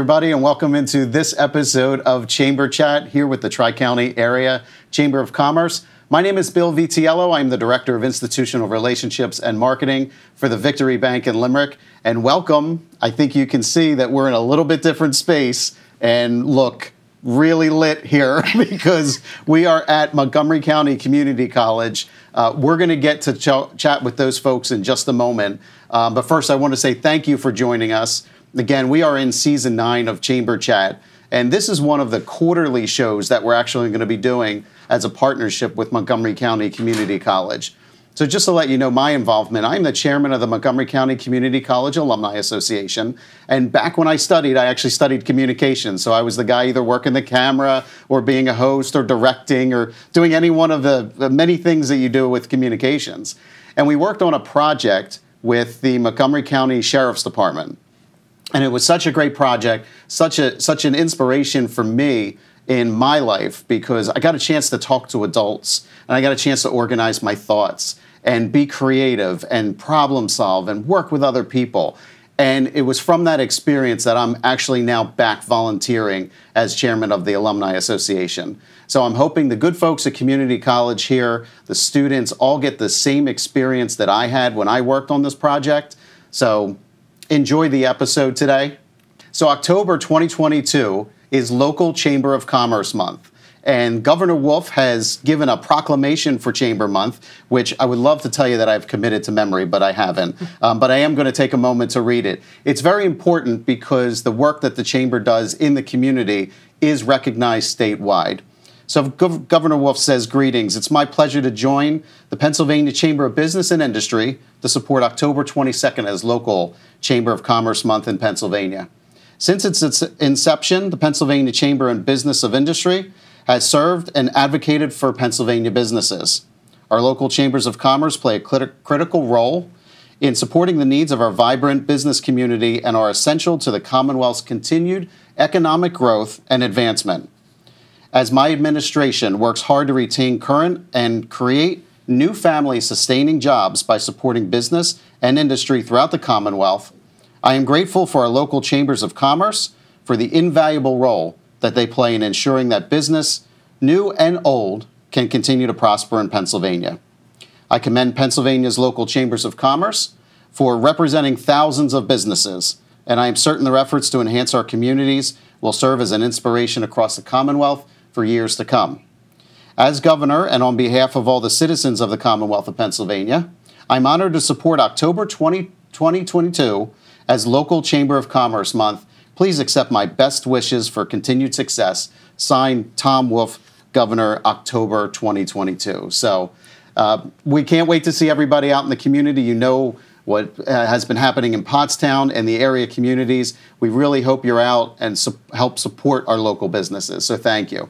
everybody, and welcome into this episode of Chamber Chat here with the Tri-County Area Chamber of Commerce. My name is Bill Vitiello. I'm the Director of Institutional Relationships and Marketing for the Victory Bank in Limerick. And welcome. I think you can see that we're in a little bit different space and look really lit here because we are at Montgomery County Community College. We're going to get to chat with those folks in just a moment. But first, I want to say thank you for joining us. Again, we are in Season 9 of Chamber Chat, and this is one of the quarterly shows that we're actually going to be doing as a partnership with Montgomery County Community College. So just to let you know my involvement, I'm the chairman of the Montgomery County Community College Alumni Association, and back when I actually studied communications, so I was the guy either working the camera or being a host or directing or doing any one of the many things that you do with communications. And we worked on a project with the Montgomery County Sheriff's Department. And it was such a great project, such an inspiration for me in my life because I got a chance to talk to adults and I got a chance to organize my thoughts and be creative and problem solve and work with other people. And it was from that experience that I'm actually now back volunteering as chairman of the Alumni Association. So I'm hoping the good folks at Community College here, the students, all get the same experience that I had when I worked on this project. So enjoy the episode today. So October 2022 is Local Chamber of Commerce Month. And Governor Wolf has given a proclamation for Chamber Month, which I would love to tell you that I've committed to memory, but I haven't. But I am going to take a moment to read it. It's very important because the work that the Chamber does in the community is recognized statewide. So Governor Wolf says, greetings. It's my pleasure to join the Pennsylvania Chamber of Business and Industry to support October 22nd as Local Chamber of Commerce Month in Pennsylvania. Since its inception, the Pennsylvania Chamber of Business of Industry has served and advocated for Pennsylvania businesses. Our local chambers of commerce play a critical role in supporting the needs of our vibrant business community and are essential to the Commonwealth's continued economic growth and advancement. As my administration works hard to retain current and create new family-sustaining jobs by supporting business and industry throughout the Commonwealth, I am grateful for our local chambers of commerce for the invaluable role that they play in ensuring that business, new and old, can continue to prosper in Pennsylvania. I commend Pennsylvania's local chambers of commerce for representing thousands of businesses, and I am certain their efforts to enhance our communities will serve as an inspiration across the Commonwealth for years to come. As governor and on behalf of all the citizens of the Commonwealth of Pennsylvania, I'm honored to support October 2022 as Local Chamber of Commerce Month. Please accept my best wishes for continued success. Signed, Tom Wolf, Governor, October 2022. So we can't wait to see everybody out in the community. You know what has been happening in Pottstown and the area communities. We really hope you're out and help support our local businesses. So thank you.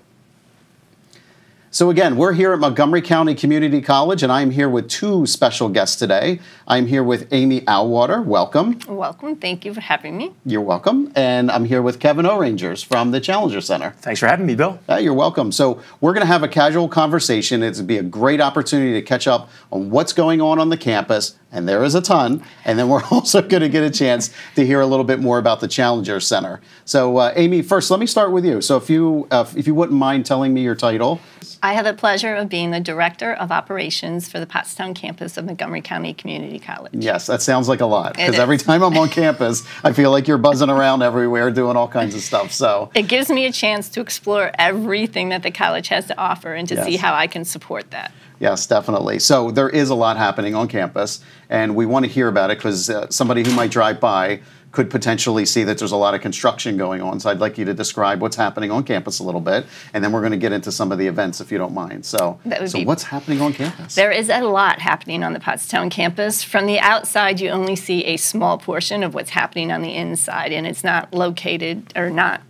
So again, we're here at Montgomery County Community College, and I'm here with two special guests today. I'm here with Amy Alwater. Welcome. Welcome. Thank you for having me. You're welcome. And I'm here with Kevin O'Rangers from the Challenger Center. Thanks for having me, Bill. You're welcome. So we're going to have a casual conversation. It's going to be a great opportunity to catch up on what's going on the campus, and there is a ton. And then we're also going to get a chance to hear a little bit more about the Challenger Center. So Amy, first, let me start with you. So if you wouldn't mind telling me your title. I have the pleasure of being the Director of Operations for the Pottstown campus of Montgomery County Community College. Yes, that sounds like a lot, because every time I'm on campus, I feel like you're buzzing around everywhere doing all kinds of stuff. So it gives me a chance to explore everything that the college has to offer and to see how I can support that. Yes, definitely. So there is a lot happening on campus, and we want to hear about it because somebody who might drive by could potentially see that there's a lot of construction going on. So I'd like you to describe what's happening on campus a little bit, and then we're going to get into some of the events if you don't mind. So what's happening on campus? There is a lot happening on the Pottstown campus. From the outside, you only see a small portion of what's happening on the inside, and it's not located or not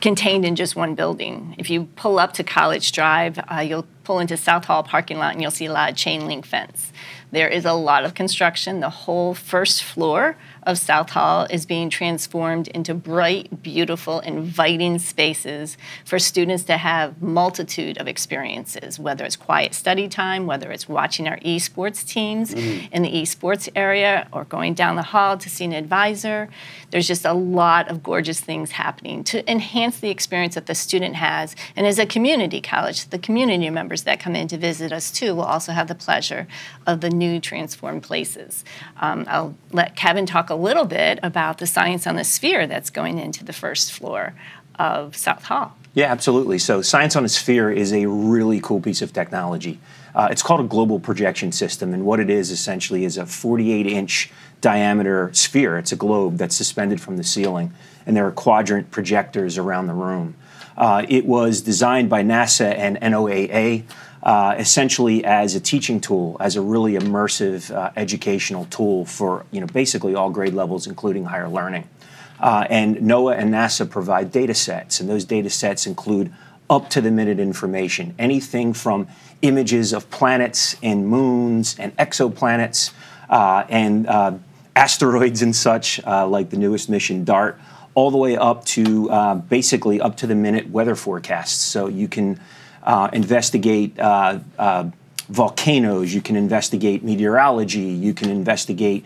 contained in just one building. If you pull up to College Drive, you'll pull into South Hall parking lot and you'll see a lot of chain link fence. There is a lot of construction. The whole first floor of South Hall is being transformed into bright, beautiful, inviting spaces for students to have multitude of experiences, whether it's quiet study time, whether it's watching our esports teams in the esports area, or going down the hall to see an advisor. There's just a lot of gorgeous things happening to enhance the experience that the student has. And as a community college, the community members that come in to visit us too will also have the pleasure of the new transformed places. I'll let Kevin talk a little bit about the Science on the Sphere that's going into the first floor of South Hall. Yeah, absolutely. So Science on a Sphere is a really cool piece of technology. It's called a global projection system, and what it is essentially is a 48-inch diameter sphere. It's a globe that's suspended from the ceiling, and there are quadrant projectors around the room. It was designed by NASA and NOAA essentially as a teaching tool, as a really immersive educational tool for basically all grade levels, including higher learning. And NOAA and NASA provide data sets, and those data sets include up-to-the-minute information, anything from images of planets and moons and exoplanets and asteroids and such, like the newest mission DART, all the way up to basically up-to-the-minute weather forecasts. So you can investigate volcanoes, you can investigate meteorology, you can investigate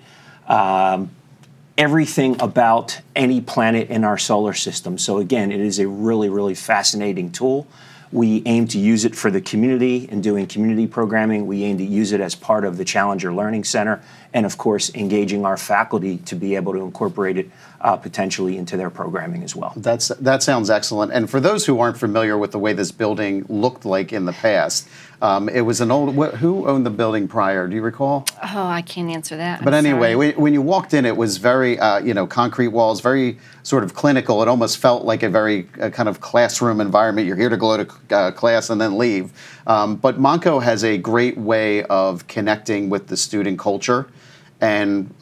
everything about any planet in our solar system. So again, it is a really, really fascinating tool. We aim to use it for the community and doing community programming. We aim to use it as part of the Challenger Learning Center, and of course, engaging our faculty to be able to incorporate it potentially into their programming as well. That sounds excellent. And for those who aren't familiar with the way this building looked like in the past, it was an old, who owned the building prior? Do you recall? Oh, I can't answer that. But anyway, when you walked in, it was very, concrete walls, very sort of clinical. It almost felt like a very kind of classroom environment. You're here to go to class and then leave. But Monco has a great way of connecting with the student culture and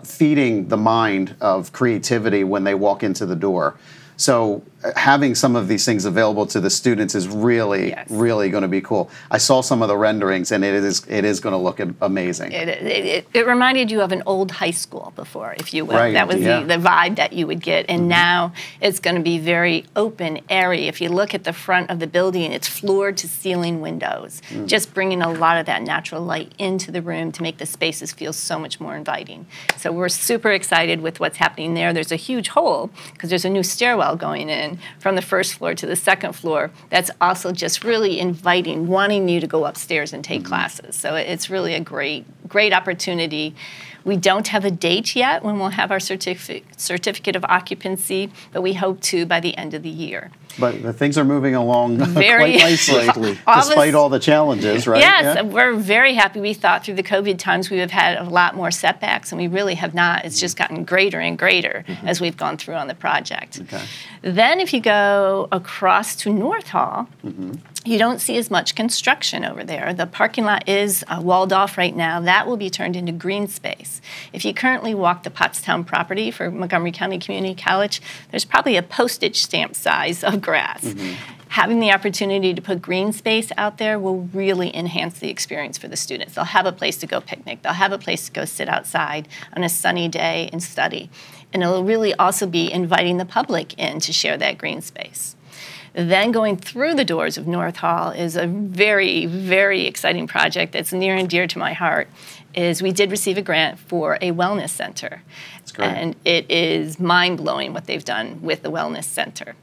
feeding the mind of creativity when they walk into the door. So having some of these things available to the students is really, really going to be cool. I saw some of the renderings, and it is going to look amazing. It reminded you of an old high school before, if you will. Right, that was the vibe that you would get. And now it's going to be very open, airy. If you look at the front of the building, it's floor-to-ceiling windows, just bringing a lot of that natural light into the room to make the spaces feel so much more inviting. So we're super excited with what's happening there. There's a huge hole, because there's a new stairwell going in from the first floor to the second floor that's also just really inviting, wanting you to go upstairs and take classes. So it's really a great opportunity. We don't have a date yet when we'll have our certificate of occupancy, but we hope to by the end of the year. But the things are moving along quite nicely, despite all the challenges, right? Yes, we're very happy. We thought through the COVID times we have had a lot more setbacks, and we really have not. It's just gotten greater and greater as we've gone through on the project. Okay. Then if you go across to North Hall, you don't see as much construction over there. The parking lot is walled off right now. That will be turned into green space. If you currently walk the Pottstown property for Montgomery County Community College, there's probably a postage stamp size of grass. Having the opportunity to put green space out there will really enhance the experience for the students. They'll have a place to go picnic. They'll have a place to go sit outside on a sunny day and study. And it'll really also be inviting the public in to share that green space. Then going through the doors of North Hall is a very, very exciting project that's near and dear to my heart. Is we did receive a grant for a wellness center. That's great. And it is mind-blowing what they've done with the wellness center.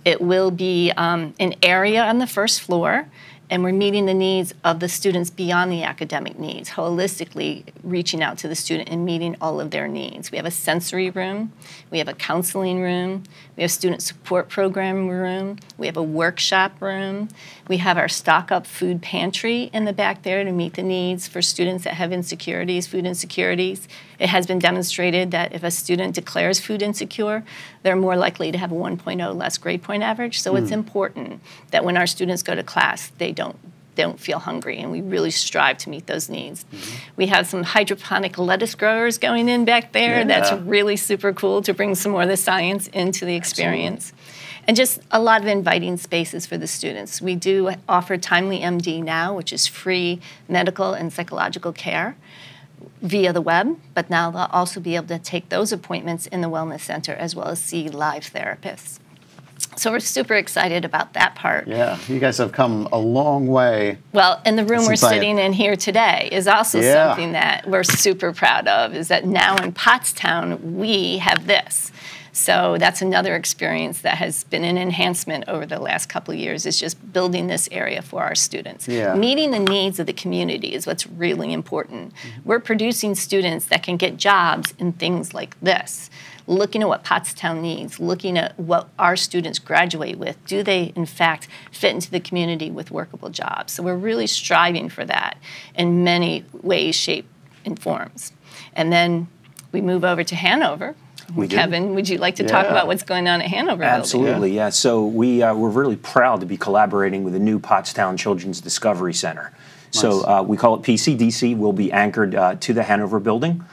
It will be an area on the first floor, and we're meeting the needs of the students beyond the academic needs, holistically reaching out to the student and meeting all of their needs. We have a sensory room, we have a counseling room, we have student support program room, we have a workshop room, we have our stock up food pantry in the back there to meet the needs for students that have insecurities, food insecurities. It has been demonstrated that if a student declares food insecure, they're more likely to have a 1.0 less grade point average. So it's important that when our students go to class, they don't feel hungry, and we really strive to meet those needs. We have some hydroponic lettuce growers going in back there. That's really super cool to bring some more of the science into the experience. And just a lot of inviting spaces for the students. We do offer Timely MD now, which is free medical and psychological care via the web, but now they'll also be able to take those appointments in the Wellness Center as well as see live therapists. So we're super excited about that part. Yeah, you guys have come a long way. Well, and the room we're sitting in here today is also something that we're super proud of, is that now in Pottstown, we have this. So that's another experience that has been an enhancement over the last couple of years, is just building this area for our students. Yeah. Meeting the needs of the community is what's really important. We're producing students that can get jobs in things like this. Looking at what Pottstown needs, looking at what our students graduate with. Do they, in fact, fit into the community with workable jobs? So we're really striving for that in many ways, shape, and forms. And then we move over to Hanover. Kevin, would you like to talk about what's going on at Hanover? Absolutely, yeah. So we're really proud to be collaborating with the new Pottstown Children's Discovery Center. Nice. So we call it PCDC. We'll be anchored to the Hanover building.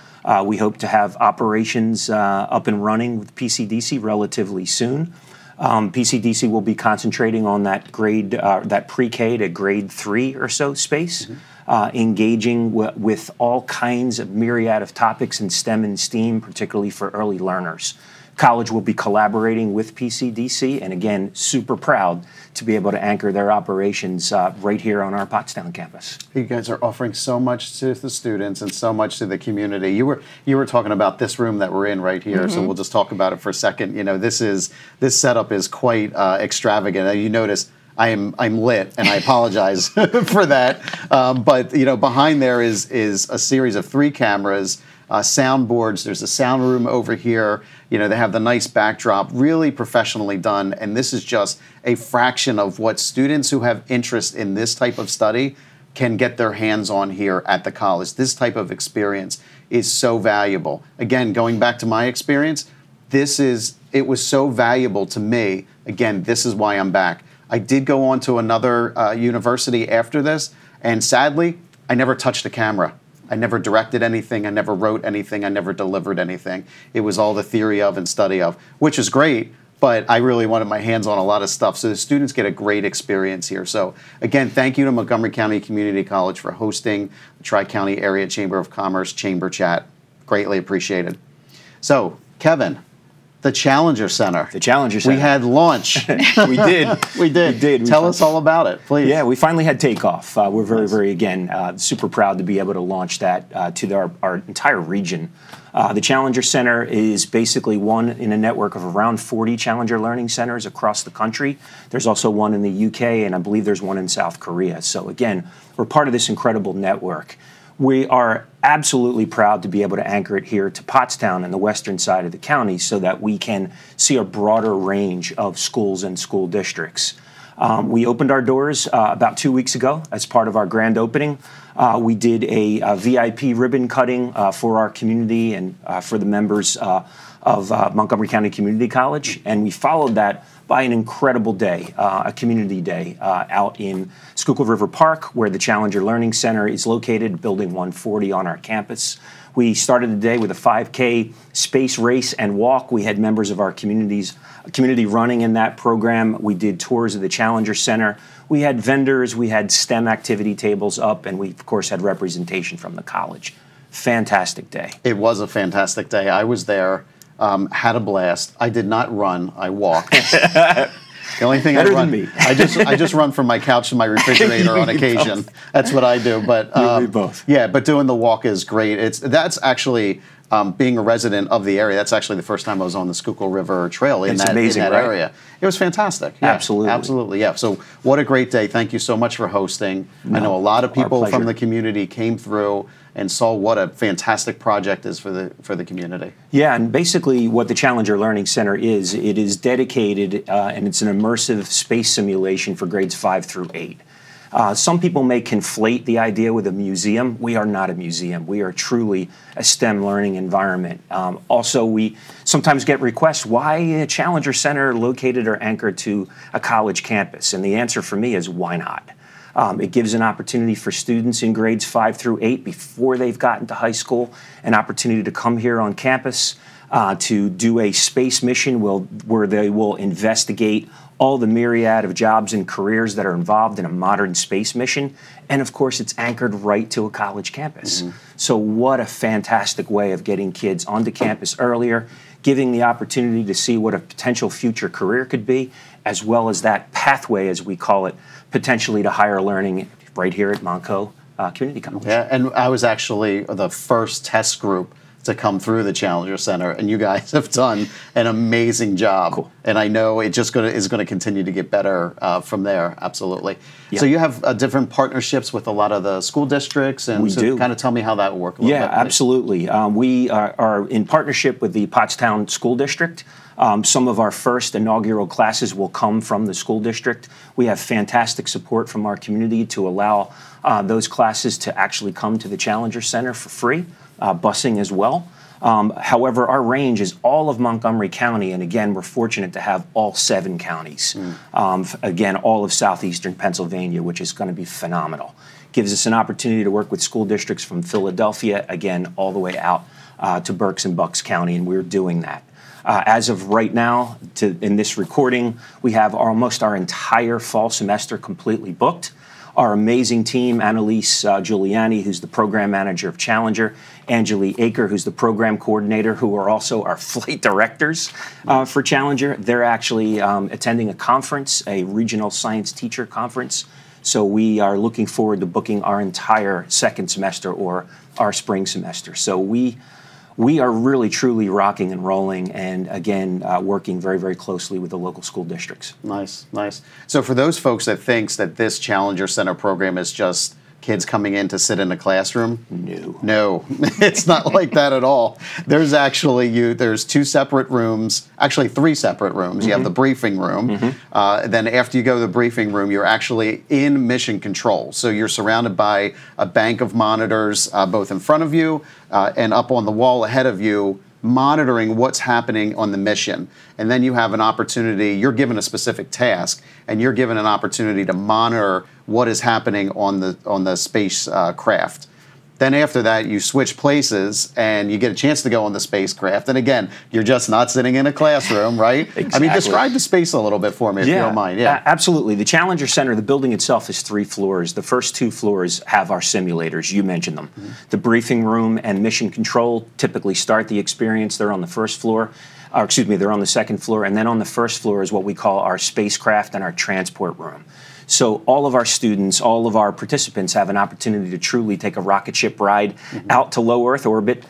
We hope to have operations up and running with PCDC relatively soon. PCDC will be concentrating on that that pre-K to grade 3 or so space, engaging with all kinds of myriad of topics in STEM and STEAM, particularly for early learners. College will be collaborating with PCDC, and again, super proud to be able to anchor their operations right here on our Pottstown campus. You guys are offering so much to the students and so much to the community. You were talking about this room that we're in right here, so we'll just talk about it for a second. You know, this setup is quite extravagant. You notice I'm lit, and I apologize for that. But you know, behind there is a series of 3 cameras. Soundboards, there's a sound room over here. You know, they have the nice backdrop, really professionally done, and this is just a fraction of what students who have interest in this type of study can get their hands on here at the college. This type of experience is so valuable. Again, going back to my experience, it was so valuable to me. Again, this is why I'm back. I did go on to another university after this, and sadly, I never touched a camera. I never directed anything, I never wrote anything, I never delivered anything. It was all the theory of and study of, which is great, but I really wanted my hands on a lot of stuff. So the students get a great experience here. So again, thank you to Montgomery County Community College for hosting the Tri-County Area Chamber of Commerce Chamber Chat. Greatly appreciated. So, Kevin, the Challenger Center. The Challenger Center. We had launch. We did. We did. Tell us all about it, please. Yeah, we finally had takeoff. We're very, again, super proud to be able to launch that to our entire region. The Challenger Center is basically one in a network of around 40 Challenger Learning Centers across the country. There's also one in the UK, and I believe there's one in South Korea. So again, we're part of this incredible network. We are absolutely proud to be able to anchor it here to Pottstown and the western side of the county so that we can see a broader range of schools and school districts. We opened our doors about 2 weeks ago as part of our grand opening. We did a VIP ribbon cutting for our community and for the members of Montgomery County Community College, and we followed that by an incredible day, a community day out in Schuylkill River Park, where the Challenger Learning Center is located, Building 140 on our campus. We started the day with a 5K space race and walk. We had members of our community running in that program. We did tours of the Challenger Center. We had vendors, we had STEM activity tables up, and we, of course, had representation from the college. Fantastic day. It was a fantastic day. I was there. Had a blast. I did not run. I walked. The only thing I run, I just run from my couch to my refrigerator on occasion. That's what I do. But yeah, but doing the walk is great. That's actually being a resident of the area. That's actually the first time I was on the Schuylkill River Trail in that area. It was fantastic. Yeah, absolutely. Yeah. So what a great day. Thank you so much for hosting. I know a lot of people from the community came through and saw what a fantastic project is for the community. Yeah, and basically what the Challenger Learning Center is, it is dedicated and it's an immersive space simulation for grades 5 through 8. Some people may conflate the idea with a museum. We are not a museum. We are truly a STEM learning environment. Also, we sometimes get requests, why a Challenger Center located or anchored to a college campus? And the answer for me is, why not? It gives an opportunity for students in grades 5 through 8 before they've gotten to high school, an opportunity to come here on campus, to do a space mission where they will investigate all the myriad of jobs and careers that are involved in a modern space mission. And of course, it's anchored right to a college campus. So what a fantastic way of getting kids onto campus earlier, giving the opportunity to see what a potential future career could be, as well as that pathway, as we call it, potentially to higher learning right here at Montco Community College. Yeah, and I was actually the first test group to come through the Challenger Center, and you guys have done an amazing job. Cool. And I know it just is going to continue to get better from there. Absolutely. Yeah. So you have different partnerships with a lot of the school districts, and We do. Kind of tell me how that will work a little bit. Yeah, absolutely. We are in partnership with the Pottstown School District. Some of our first inaugural classes will come from the school district. We have fantastic support from our community to allow those classes to actually come to the Challenger Center for free, busing as well. However, our range is all of Montgomery County, and again, we're fortunate to have all 7 counties. Again, all of southeastern Pennsylvania, which is going to be phenomenal. Gives us an opportunity to work with school districts from Philadelphia, again, all the way out to Berks and Bucks County, and we're doing that. As of right now, in this recording, we have almost our entire fall semester completely booked. Our amazing team, Annalise Giuliani, who's the program manager of Challenger, Angeli Aker, who's the program coordinator, who are also our flight directors for Challenger. They're actually attending a conference, a regional science teacher conference. So we are looking forward to booking our entire second semester or our spring semester. So we are really, truly rocking and rolling, and again, working very, very closely with the local school districts. Nice, nice. So for those folks that thinks that this Challenger Center program is just kids coming in to sit in a classroom, no, it's not like that at all. There's actually there's 2 separate rooms, actually 3 separate rooms. You have the briefing room. Then after you go to the briefing room, you're actually in mission control. So you're surrounded by a bank of monitors, both in front of you and up on the wall ahead of you, monitoring what's happening on the mission. And then you have an opportunity, you're given a specific task, and you're given an opportunity to monitor what is happening on the spacecraft. Then after that, you switch places, and you get a chance to go on the spacecraft. And again, you're just not sitting in a classroom, right? Exactly. I mean, describe the space a little bit for me, if you don't mind. Yeah, absolutely. The Challenger Center, the building itself is 3 floors. The first 2 floors have our simulators. You mentioned them. The briefing room and mission control typically start the experience. They're on the first floor. Or excuse me, they're on the second floor. And then on the first floor is what we call our spacecraft and our transport room. So all of our students, all of our participants have an opportunity to truly take a rocket ship ride out to low Earth orbit.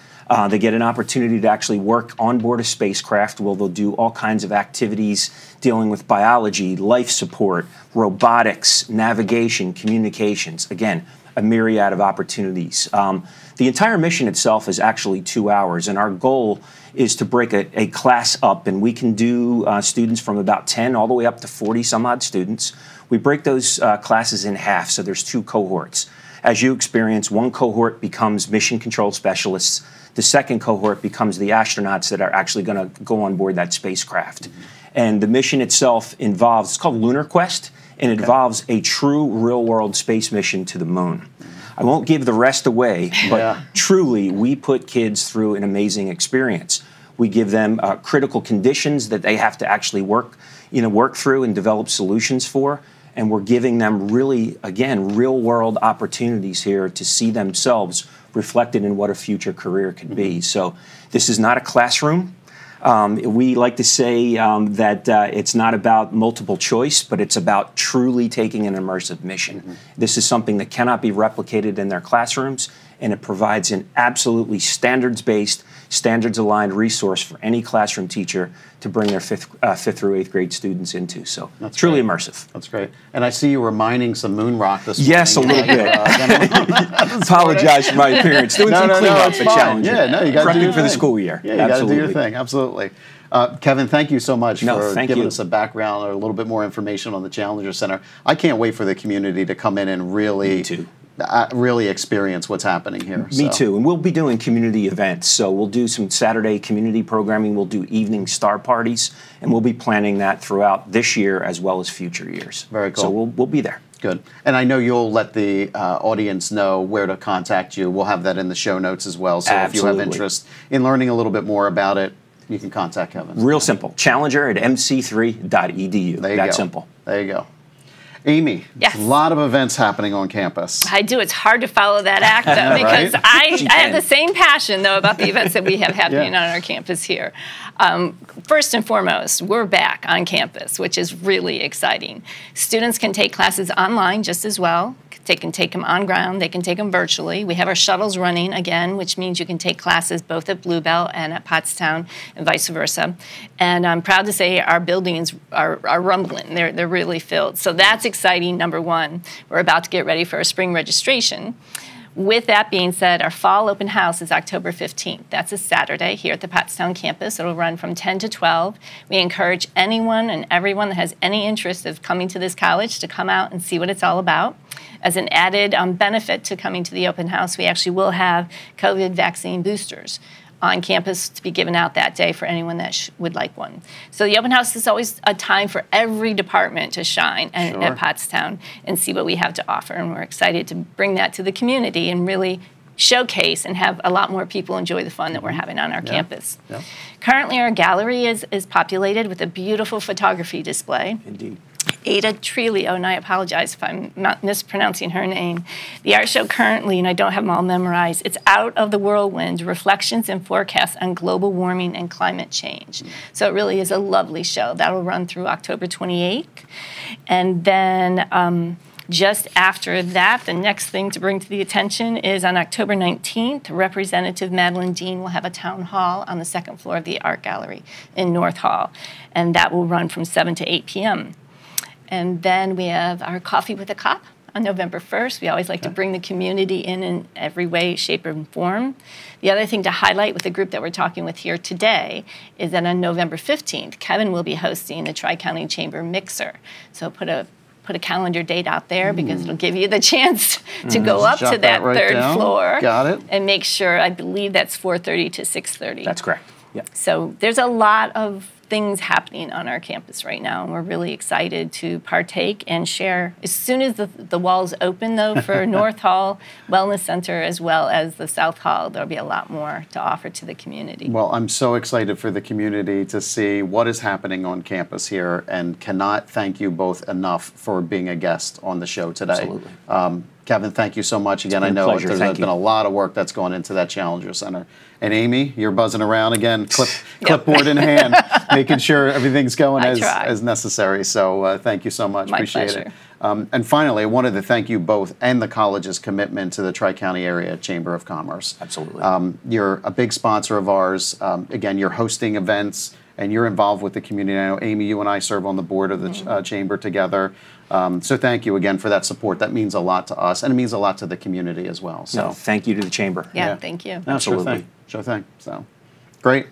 They get an opportunity to actually work on board a spacecraft where they'll do all kinds of activities dealing with biology, life support, robotics, navigation, communications. Again, a myriad of opportunities. The entire mission itself is actually 2 hours, and our goal is to break a class up, and we can do students from about 10 all the way up to 40 some odd students. We break those classes in half, so there's 2 cohorts. As you experience, one cohort becomes mission control specialists. The second cohort becomes the astronauts that are actually going to go on board that spacecraft. And the mission itself involves, it's called Lunar Quest, and it involves a true real-world space mission to the moon. I won't give the rest away, but truly, we put kids through an amazing experience. We give them critical conditions that they have to actually work through and develop solutions for. And we're giving them really, again, real-world opportunities here to see themselves reflected in what a future career could be. So this is not a classroom. We like to say that it's not about multiple choice, but it's about truly taking an immersive mission. This is something that cannot be replicated in their classrooms, and it provides an absolutely standards-based, standards-aligned resource for any classroom teacher to bring their fifth through 8th grade students into. So that's truly immersive. That's great. And I see you were mining some moon rock this morning. Yes, a little bit. Apologize for my appearance. Doing some cleanup at Challenger. Yeah, no, you got to do your for the school year. Yeah, you got to do your thing. Absolutely. Kevin, thank you so much for giving us a background or a little bit more information on the Challenger Center. I can't wait for the community to come in and really experience what's happening here. Me too. And we'll be doing community events. So we'll do some Saturday community programming. We'll do evening star parties. And we'll be planning that throughout this year as well as future years. Very cool. So we'll be there. Good. And I know you'll let the audience know where to contact you. We'll have that in the show notes as well. So if you have interest in learning a little bit more about it, you can contact Kevin? Real simple. Challenger@mc3.edu. There you That go. simple. There you go. Amy, Yes. a lot of events happening on campus. I do. It's hard to follow that act, though, because Right? I have the same passion, though, about the events that we have happening on our campus here. First and foremost, we're back on campus, which is really exciting. Students can take classes online just as well. They can take them on ground. They can take them virtually. We have our shuttles running again, which means you can take classes both at Bluebell and at Pottstown and vice versa. And I'm proud to say our buildings are rumbling. They're really filled. So that's exciting, number one. We're about to get ready for our spring registration. With that being said, our fall open house is October 15th. That's a Saturday here at the Pottstown campus. It'll run from 10 to 12. We encourage anyone and everyone that has any interest of coming to this college to come out and see what it's all about. As an added benefit to coming to the open house, we actually will have COVID vaccine boosters on campus to be given out that day for anyone that would like one. So the open house is always a time for every department to shine at Pottstown and see what we have to offer. And we're excited to bring that to the community and really showcase and have a lot more people enjoy the fun that we're having on our campus. Yeah. Currently, our gallery is populated with a beautiful photography display. Indeed. Ada Trilio, and I apologize if I'm mispronouncing her name. The art show currently, and I don't have them all memorized, it's Out of the Whirlwind, Reflections and Forecasts on Global Warming and Climate Change. So it really is a lovely show. That'll run through October 28th. And then just after that, the next thing to bring to the attention is on October 19th, Representative Madeline Dean will have a town hall on the second floor of the Art Gallery in North Hall. And that will run from 7 to 8 p.m. And then we have our Coffee with a Cop on November 1st. We always like to bring the community in every way, shape, and form. The other thing to highlight with the group that we're talking with here today is that on November 15th, Kevin will be hosting the Tri-County Chamber Mixer. So put a calendar date out there because it'll give you the chance to go up to that third floor. Got it. And make sure, I believe that's 4:30 to 6:30. That's correct. Yeah. So there's a lot of things happening on our campus right now, and we're really excited to partake and share. As soon as the walls open, though, for North Hall Wellness Center as well as the South Hall, there'll be a lot more to offer to the community. Well, I'm so excited for the community to see what is happening on campus here, and cannot thank you both enough for being a guest on the show today. Absolutely. Kevin, thank you so much. Again, I know there's been a lot of work that's gone into that Challenger Center. And Amy, you're buzzing around again, clipboard in hand, making sure everything's going as necessary. So thank you so much. Appreciate it. And finally, I wanted to thank you both and the college's commitment to the Tri-County Area Chamber of Commerce. Absolutely. You're a big sponsor of ours. Again, you're hosting events and you're involved with the community. I know, Amy, you and I serve on the board of the chamber together. So thank you again for that support. That means a lot to us, and it means a lot to the community as well. So no, thank you to the chamber. Yeah, thank you. No, Absolutely. Sure thing. So great.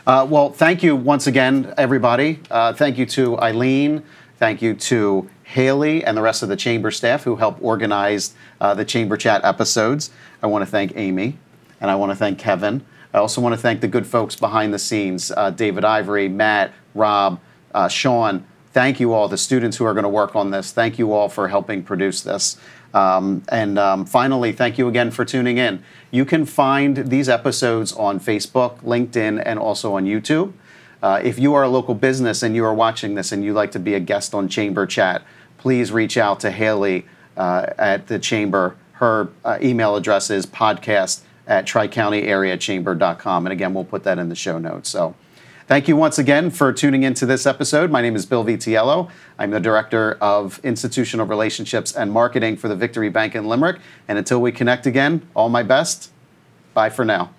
Well, thank you once again, everybody. Thank you to Eileen. Thank you to Haley and the rest of the chamber staff who helped organize the Chamber Chat episodes. I want to thank Amy, and I want to thank Kevin. I also want to thank the good folks behind the scenes, David Ivory, Matt, Rob, Sean. Thank you all, the students who are going to work on this. Thank you all for helping produce this. Finally, thank you again for tuning in. You can find these episodes on Facebook, LinkedIn, and also on YouTube. If you are a local business and you are watching this and you'd like to be a guest on Chamber Chat, please reach out to Haley at the Chamber. Her email address is podcast@tricountyareachamber.com. And again, we'll put that in the show notes. So thank you once again for tuning into this episode. My name is Bill Vitiello. I'm the Director of Institutional Relationships and Marketing for the Victory Bank in Limerick. And until we connect again, all my best. Bye for now.